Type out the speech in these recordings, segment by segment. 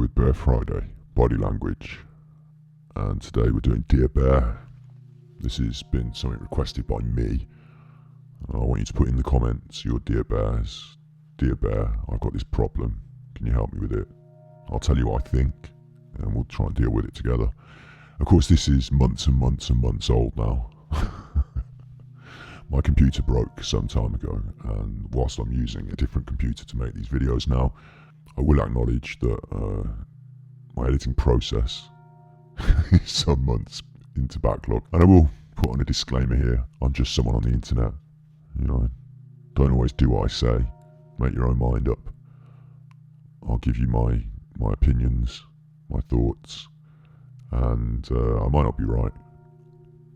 with Bear Friday, Body Language, and today we're doing Dear Bear. This has been something requested by me. I want you to put in the comments your Dear Bears. Dear Bear, I've got this problem, can you help me with it? I'll tell you what I think, and we'll try and deal with it together. Of course, this is months and months and months old now. My computer broke some time ago, and whilst I'm using a different computer to make these videos now, I will acknowledge that my editing process is some months into backlog. And I will put on a disclaimer here, I'm just someone on the internet. You know, don't always do what I say. Make your own mind up. I'll give you my opinions, my thoughts, and I might not be right.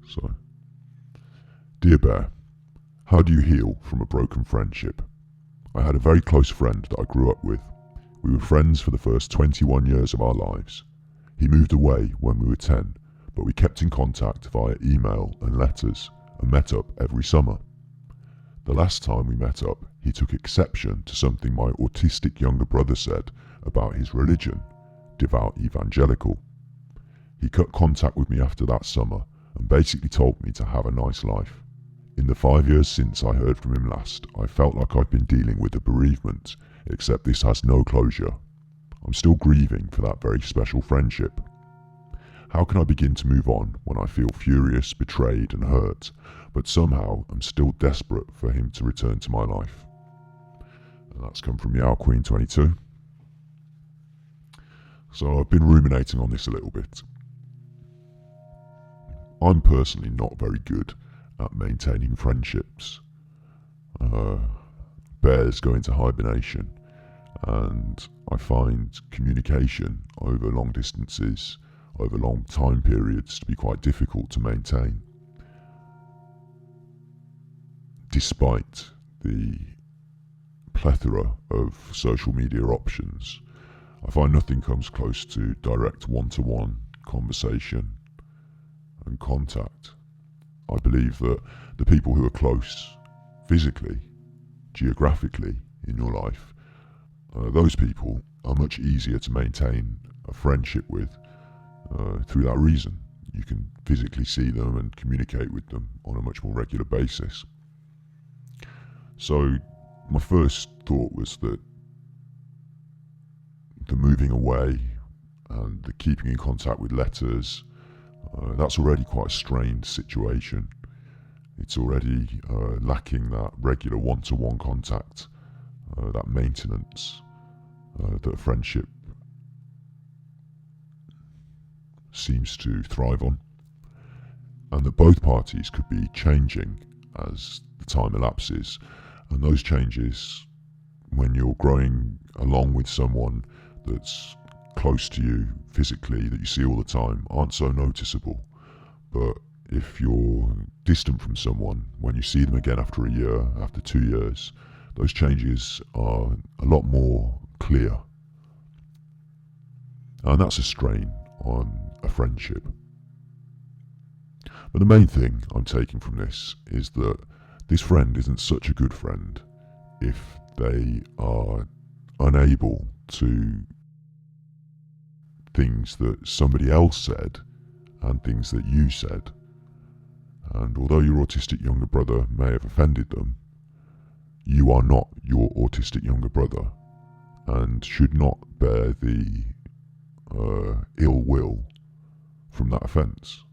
So, Dear Bear, how do you heal from a broken friendship? I had a very close friend that I grew up with. We were friends for the first 21 years of our lives. He moved away when we were 10, but we kept in contact via email and letters and met up every summer. The last time we met up, he took exception to something my autistic younger brother said about his religion, devout evangelical. He cut contact with me after that summer and basically told me to have a nice life. In the 5 years since I heard from him last, I felt like I've been dealing with a bereavement, except this has no closure. I'm still grieving for that very special friendship. How can I begin to move on when I feel furious, betrayed and hurt, but somehow I'm still desperate for him to return to my life? And that's come from Meow Queen 22. So I've been ruminating on this a little bit. I'm personally not very good at maintaining friendships. Bears go into hibernation, and I find communication over long distances, over long time periods, to be quite difficult to maintain. Despite the plethora of social media options, I find nothing comes close to direct one-to-one conversation and contact. I believe that the people who are close physically, geographically in your life, those people are much easier to maintain a friendship with through that reason. You can physically see them and communicate with them on a much more regular basis. So my first thought was that the moving away and the keeping in contact with letters, that's already quite a strained situation. It's already lacking that regular one-to-one contact, that maintenance that a friendship seems to thrive on, and that both parties could be changing as the time elapses. And those changes, when you're growing along with someone that's close to you physically, that you see all the time, aren't so noticeable. But if you're distant from someone, when you see them again after a year, after 2 years, those changes are a lot more clear. And that's a strain on a friendship. But the main thing I'm taking from this is that this friend isn't such a good friend if they are unable to things that somebody else said and things that you said. And although your autistic younger brother may have offended them, you are not your autistic younger brother and should not bear the ill will from that offence.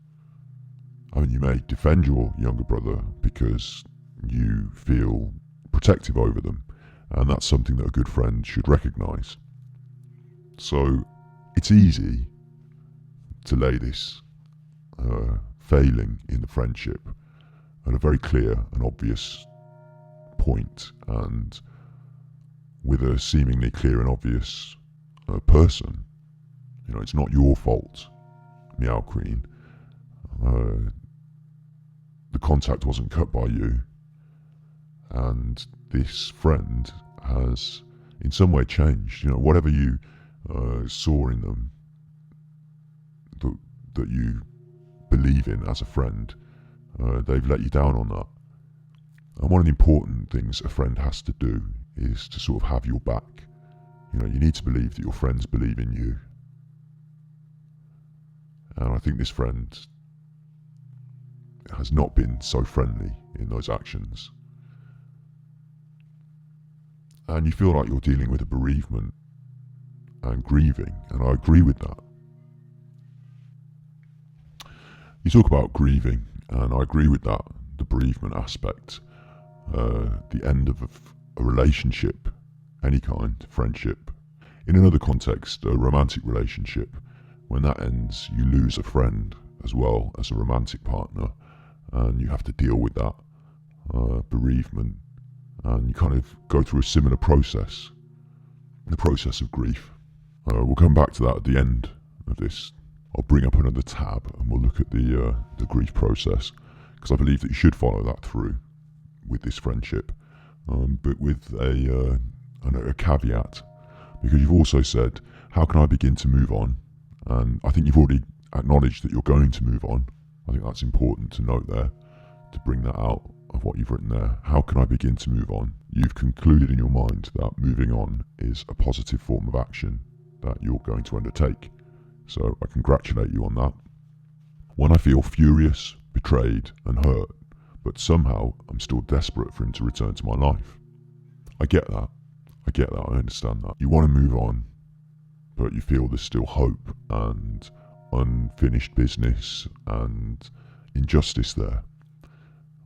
I mean, you may defend your younger brother because you feel protective over them, and that's something that a good friend should recognise. So it's easy to lay this failing in the friendship at a very clear and obvious point, and with a seemingly clear and obvious person. You know, it's not your fault, Meow Queen. The contact wasn't cut by you, and this friend has in some way changed. You know, whatever you saw in them that you believe in as a friend, they've let you down on that. And one of the important things a friend has to do is to sort of have your back. You need to believe that your friends believe in you. And I think this friend has not been so friendly in those actions. And you feel like you're dealing with a bereavement and grieving, and I agree with that. You talk about grieving, and I agree with that, the bereavement aspect. The end of a relationship, any kind, friendship. In another context, a romantic relationship, when that ends, you lose a friend as well as a romantic partner, and you have to deal with that bereavement, and you kind of go through a similar process, the process of grief. We'll come back to that at the end of this. I'll bring up another tab and we'll look at the grief process, because I believe that you should follow that through with this friendship, but with a caveat, because you've also said, how can I begin to move on? And I think you've already acknowledged that you're going to move on. I think that's important to note there, to bring that out of what you've written there. How can I begin to move on? You've concluded in your mind that moving on is a positive form of action that you're going to undertake. So I congratulate you on that. When I feel furious, betrayed and hurt, but somehow I'm still desperate for him to return to my life. I get that. I understand that. You want to move on, but you feel there's still hope and unfinished business and injustice there.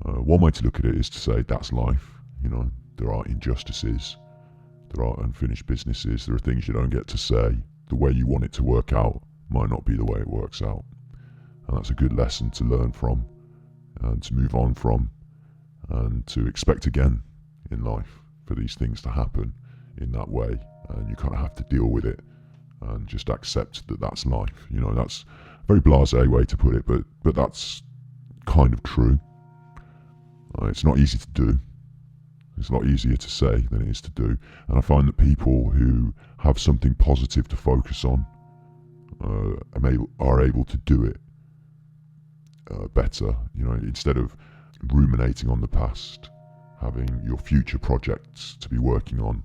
One way to look at it is to say that's life. There are injustices, there are unfinished businesses, there are things you don't get to say. The way you want it to work out might not be the way it works out. And that's a good lesson to learn from and to move on from, and to expect again in life for these things to happen in that way. And you kind of have to deal with it and just accept that that's life. That's a very blasé way to put it, but that's kind of true. It's not easy to do. It's a lot easier to say than it is to do. And I find that people who have something positive to focus on are able to do it better. Instead of ruminating on the past, having your future projects to be working on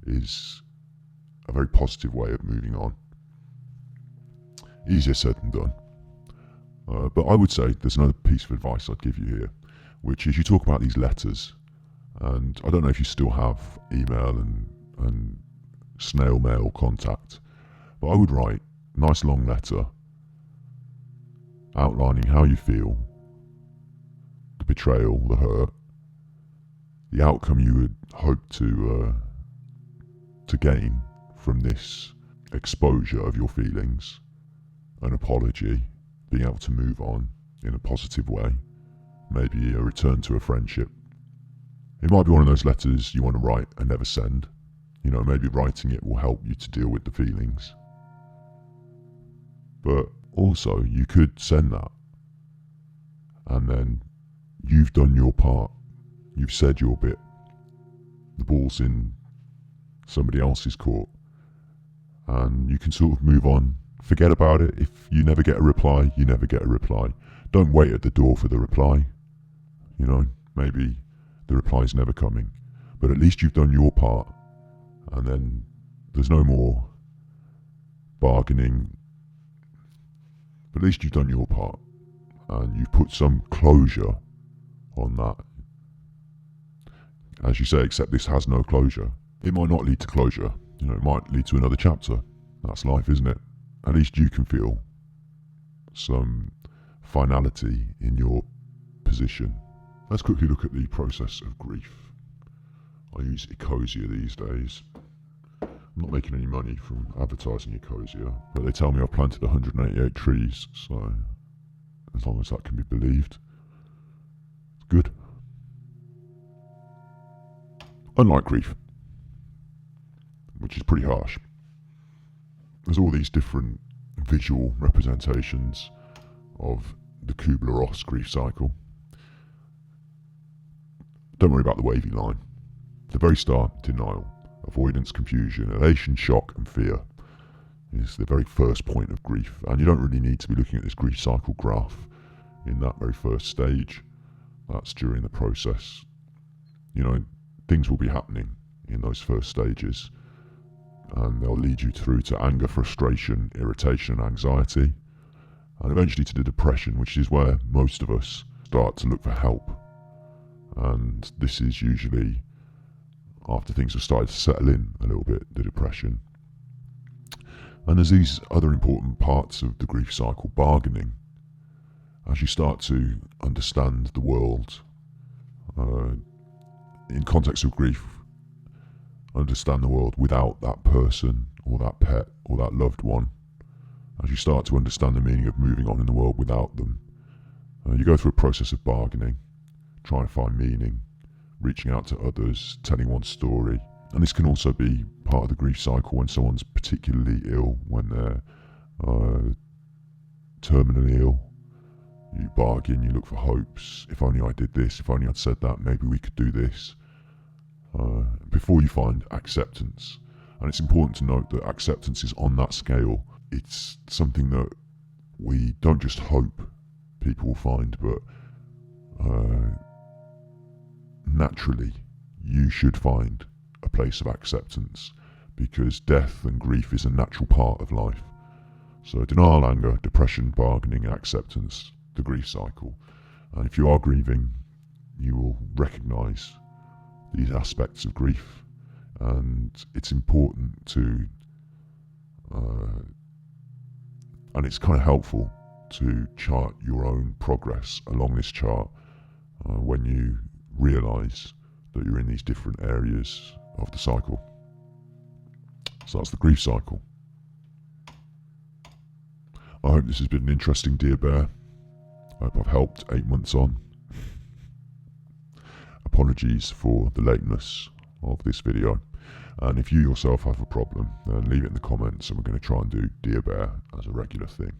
is a very positive way of moving on. Easier said than done. But I would say there's another piece of advice I'd give you here, which is you talk about these letters, and I don't know if you still have email and snail mail contact, but I would write a nice long letter outlining how you feel, the betrayal, the hurt, the outcome you would hope to gain from this exposure of your feelings, an apology, being able to move on in a positive way, maybe a return to a friendship. It might be one of those letters you want to write and never send. Maybe writing it will help you to deal with the feelings. But also, you could send that, and then you've done your part. You've said your bit. The ball's in somebody else's court, and you can sort of move on. Forget about it. If you never get a reply, you never get a reply. Don't wait at the door for the reply. Maybe the reply's never coming, but at least you've done your part, and then there's no more bargaining. But at least you've done your part, and you've put some closure on that. As you say, except this has no closure. It might not lead to closure. It might lead to another chapter. That's life, isn't it? At least you can feel some finality in your position. Let's quickly look at the process of grief. I use Ecosia these days. I'm not making any money from advertising Ecosia, but they tell me I've planted 188 trees, so as long as that can be believed, it's good. Unlike grief, which is pretty harsh, there's all these different visual representations of the Kubler-Ross grief cycle. Don't worry about the wavy line. The very start, denial, avoidance, confusion, elation, shock and fear is the very first point of grief. And you don't really need to be looking at this grief cycle graph in that very first stage. That's during the process. Things will be happening in those first stages. and they'll lead you through to anger, frustration, irritation, and anxiety, and eventually to the depression, which is where most of us start to look for help. And this is usually after things have started to settle in a little bit, the depression. And there's these other important parts of the grief cycle: bargaining. As you start to understand the world in context of grief, understand the world without that person or that pet or that loved one, as you start to understand the meaning of moving on in the world without them, you go through a process of bargaining, trying to find meaning, reaching out to others, telling one story. And this can also be part of the grief cycle when someone's particularly ill, when they're terminally ill. You bargain, you look for hopes. If only I did this, if only I'd said that, maybe we could do this. Before you find acceptance. And it's important to note that acceptance is on that scale. It's something that we don't just hope people will find, but naturally you should find a place of acceptance, because death and grief is a natural part of life. So denial, anger, depression, bargaining, and acceptance, the grief cycle. And if you are grieving, you will recognise these aspects of grief, and it's important to and it's kind of helpful to chart your own progress along this chart when you realise that you're in these different areas of the cycle. So that's the grief cycle. I hope this has been an interesting Dear Bear. I hope I've helped 8 months on. Apologies for the lateness of this video. And if you yourself have a problem, then leave it in the comments, and we're going to try and do Dear Bear as a regular thing.